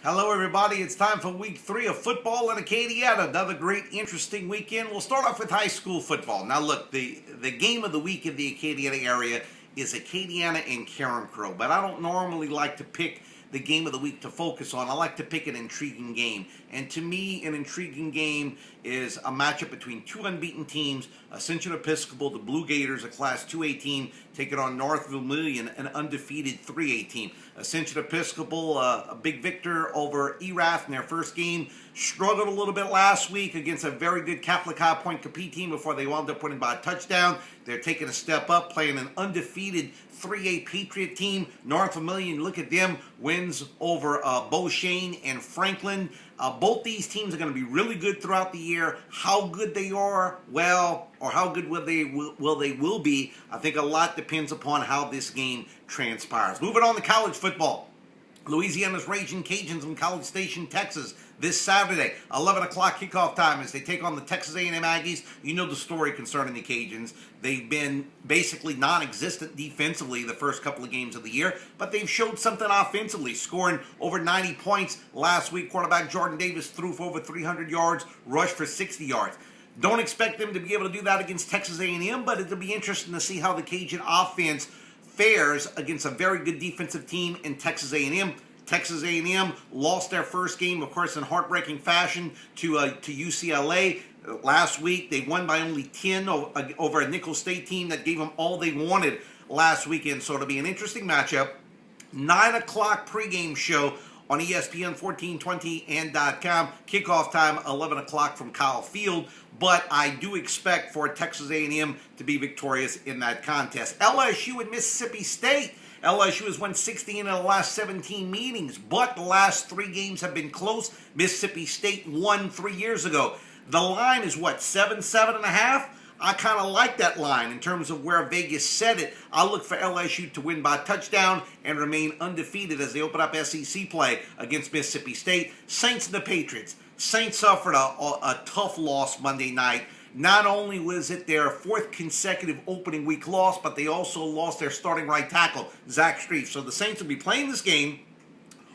Hello, everybody. It's time for week 3 of football in Acadiana. Another great, interesting weekend. We'll start off with high school football. Now, look, the game of the week in the Acadiana area is Acadiana and Karen Crow, but I don't normally like to pick the game of the week to focus on. I like to pick an intriguing game. And to me, an intriguing game is a matchup between two unbeaten teams, Ascension Episcopal, the Blue Gators, a Class 2A team, taking on North Vermilion, an undefeated 3A team. Ascension Episcopal, a big victor over Erath in their first game. Struggled a little bit last week against a very good Catholic High Point Capit team before they wound up winning by a touchdown. They're taking a step up, playing an undefeated 3A Patriot team. North Vermilion, look at them, wins over Beauchesne and Franklin. Both these teams are going to be really good throughout the year. How good they are, well, or how good will they be, I think a lot depends upon how this game transpires. Moving on to college football. Louisiana's Raging Cajuns in College Station, Texas, this Saturday, 11 o'clock kickoff time as they take on the Texas A&M Aggies. You know the story concerning the Cajuns. They've been basically non-existent defensively the first couple of games of the year, but they've showed something offensively, scoring over 90 points last week. Quarterback Jordan Davis threw for over 300 yards, rushed for 60 yards. Don't expect them to be able to do that against Texas A&M, but it'll be interesting to see how the Cajun offense fares against a very good defensive team in Texas A&M. Texas A&M lost their first game, of course, in heartbreaking fashion to UCLA. Last week, they won by only 10 over a Nicholls State team that gave them all they wanted last weekend. So it'll be an interesting matchup. 9 o'clock pregame show on ESPN 1420 and .com. Kickoff time, 11 o'clock from Kyle Field. But I do expect for Texas A&M to be victorious in that contest. LSU and Mississippi State. LSU has won 16 in the last 17 meetings, but the last 3 games have been close. Mississippi State won 3 years ago. The line is what, 7.5? I kind of like that line in terms of where Vegas set it. I'll look for LSU to win by touchdown and remain undefeated as they open up SEC play against Mississippi State. Saints and the Patriots. Saints suffered a tough loss Monday night. Not only was it their 4th consecutive opening week loss, but they also lost their starting right tackle, Zach Strief. So the Saints will be playing this game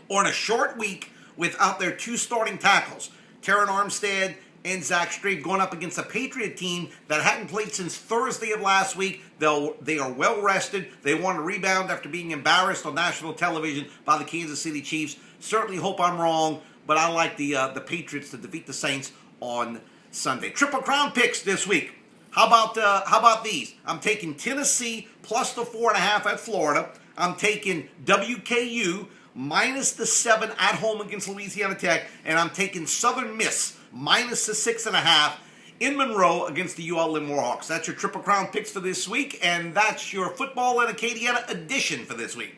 on a short week without their 2 starting tackles, Terran Armstead and Zach Strief, going up against a Patriot team that hadn't played since Thursday of last week. They are well rested. They want to rebound after being embarrassed on national television by the Kansas City Chiefs. Certainly hope I'm wrong, but I like the Patriots to defeat the Saints on Sunday. Triple Crown picks this week. How about these? I'm taking Tennessee plus the 4.5 at Florida. I'm taking WKU minus the 7 at home against Louisiana Tech, and I'm taking Southern Miss minus the 6.5 in Monroe against the UL Livermore Hawks. That's your Triple Crown picks for this week, and that's your Football in Acadiana edition for this week.